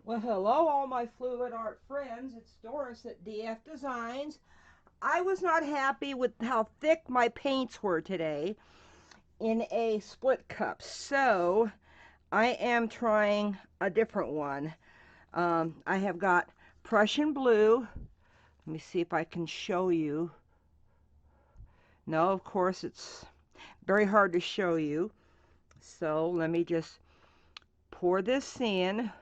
Well, hello, all my fluid art friends. It's Doris at DF Designs. I was not happy with how thick my paints were today in a split cup, so I am trying a different one. I have got Prussian blue. Let me see if I can show you. No, of course, it's very hard to show you. So let me just pour this in,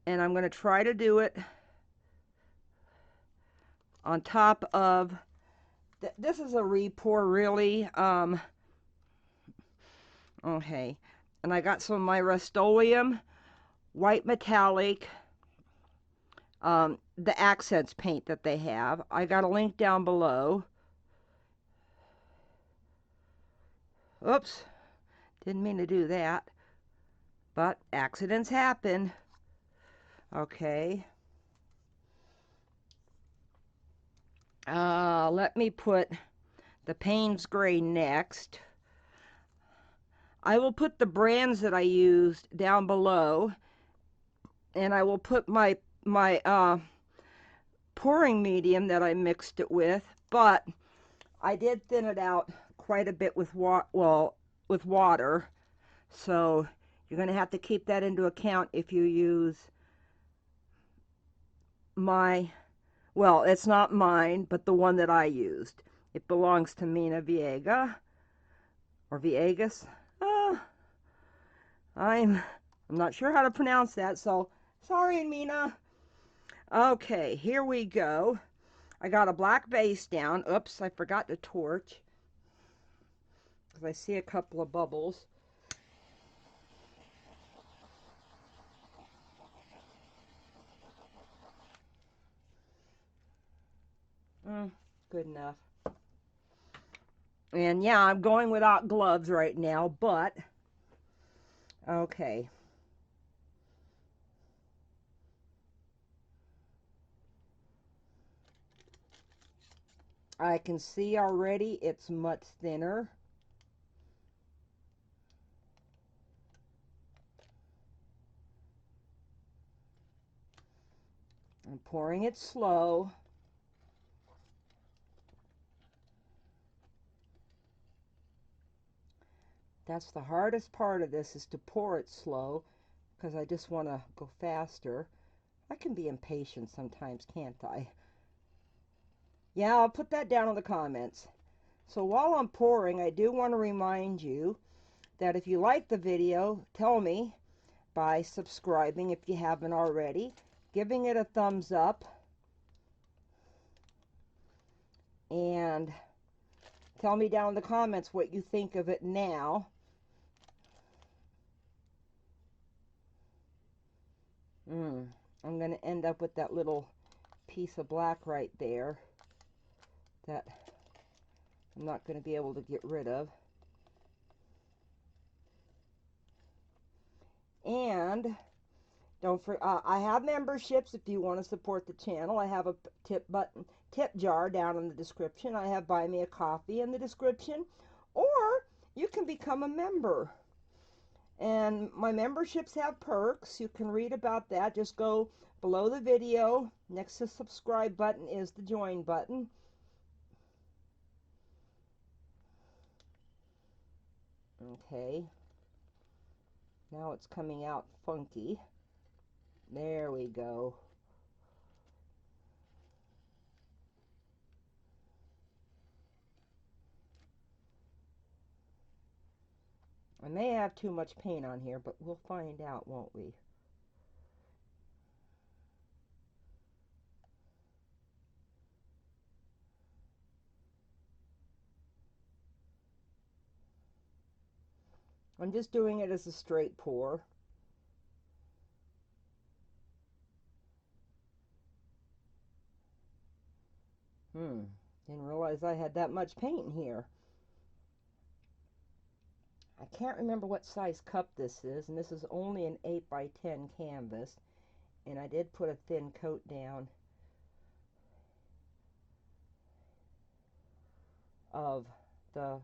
and I'm going to try to do it on top of this is a re-pour, really. Okay, and I got some of my Rustoleum white metallic, the accents paint that they have. I got a link down below. Oops, didn't mean to do that, but accidents happen. Okay. Let me put the Payne's Gray next. I will put the brands that I used down below, and I will put my pouring medium that I mixed it with, but I did thin it out quite a bit with with water, so you're going to have to keep that into account if you use my, well, it's not mine, but the one that I used. It belongs to Mina Viega, or Viegas. Uh, I'm not sure how to pronounce that, so sorry, Mina. Okay, here we go. I got a black base down. Oops, I forgot the torch because I see a couple of bubbles. Good enough. And yeah, I'm going without gloves right now, but okay. I can see already it's much thinner. I'm pouring it slow. That's the hardest part of this, is to pour it slow, because I just want to go faster. I can be impatient sometimes, can't I? Yeah, I'll put that down in the comments. So while I'm pouring, I do want to remind you that if you like the video, tell me by subscribing if you haven't already, giving it a thumbs up, and tell me down in the comments what you think of it now. I'm going to end up with that little piece of black right there that I'm not going to be able to get rid of. And don't forget, I have memberships if you want to support the channel. I have a tip jar down in the description. I have Buy Me a Coffee in the description, or you can become a member. And my memberships have perks. You can read about that. Just go below the video. Next to the subscribe button is the join button. Okay. Now it's coming out funky. There we go. I may have too much paint on here, but we'll find out, won't we? I'm just doing it as a straight pour. Didn't realize I had that much paint in here. I can't remember what size cup this is, and this is only an 8 by 10 canvas, and I did put a thin coat down of the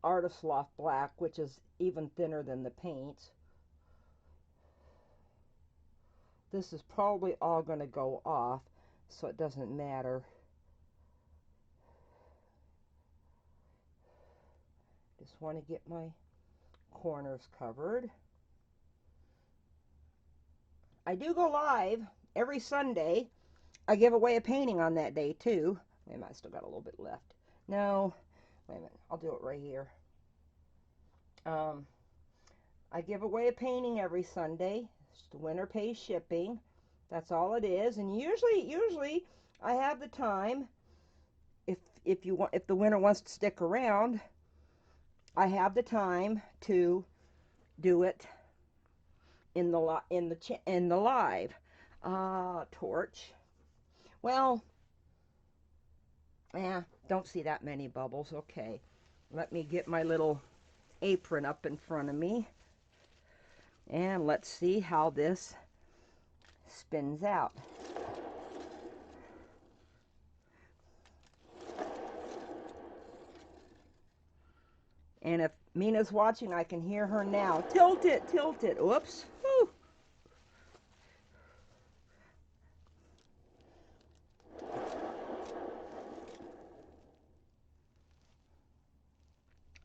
Artist Loft Black, which is even thinner than the paint. This is probably all going to go off, so it doesn't matter. Just want to get my corners covered. I do go live every Sunday. I give away a painting on that day too. Wait a minute, I still got a little bit left. No, wait a minute, I'll do it right here. I give away a painting every Sunday. The winner pays shipping. That's all it is. And usually I have the time. If the winner wants to stick around, I have the time to do it in the live. Torch. Well, don't see that many bubbles. Okay, let me get my little apron up in front of me, and let's see how this spins out. And if Mina's watching, I can hear her now. Tilt it, tilt it. Whoops. Whew.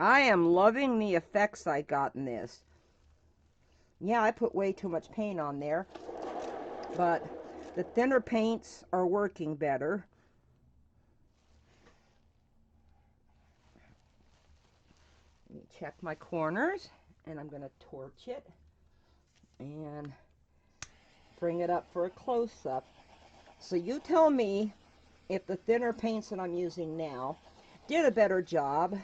I am loving the effects I got in this. Yeah, I put way too much paint on there, but the thinner paints are working better. Let me check my corners, and I'm going to torch it and bring it up for a close-up. So you tell me if the thinner paints that I'm using now did a better job.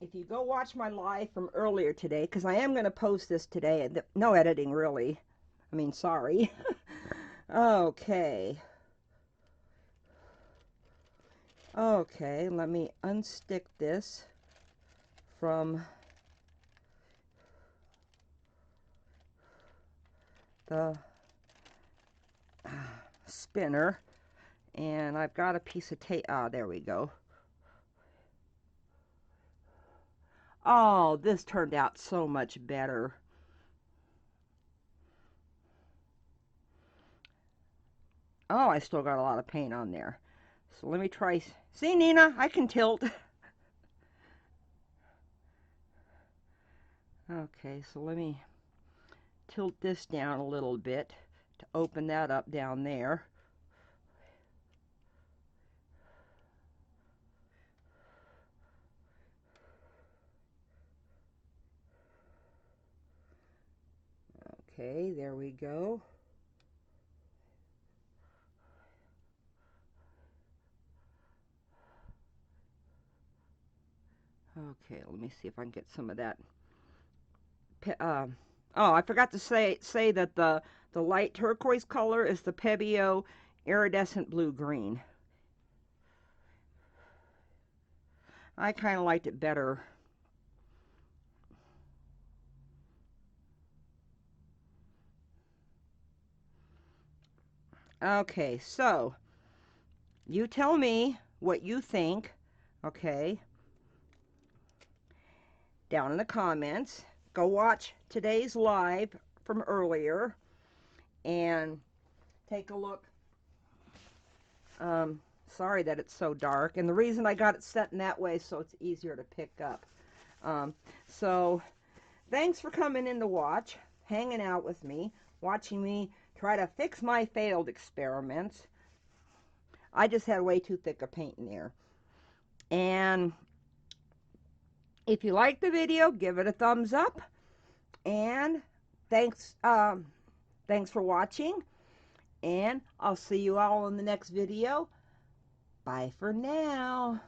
If you go watch my live from earlier today, because I am going to post this today, no editing really. I mean, sorry. Okay. Okay, let me unstick this from the spinner, and I've got a piece of tape. Ah, there we go. Oh, this turned out so much better. Oh, I still got a lot of paint on there. So let me try. See, Nina, I can tilt. Okay, so let me tilt this down a little bit to open that up down there. Okay, there we go. Okay, let me see if I can get some of that. Oh, I forgot to say that the light turquoise color is the Pebeo Iridescent blue-green. I kind of liked it better. Okay, so you tell me what you think, okay, down in the comments. Go watch today's live from earlier and take a look. Sorry that it's so dark, and the reason I got it set in that way so it's easier to pick up. So thanks for coming in to watch, hanging out with me, watching me try to fix my failed experiments. I just had way too thick a paint in there. And if you like the video, give it a thumbs up. And thanks for watching. And I'll see you all in the next video. Bye for now.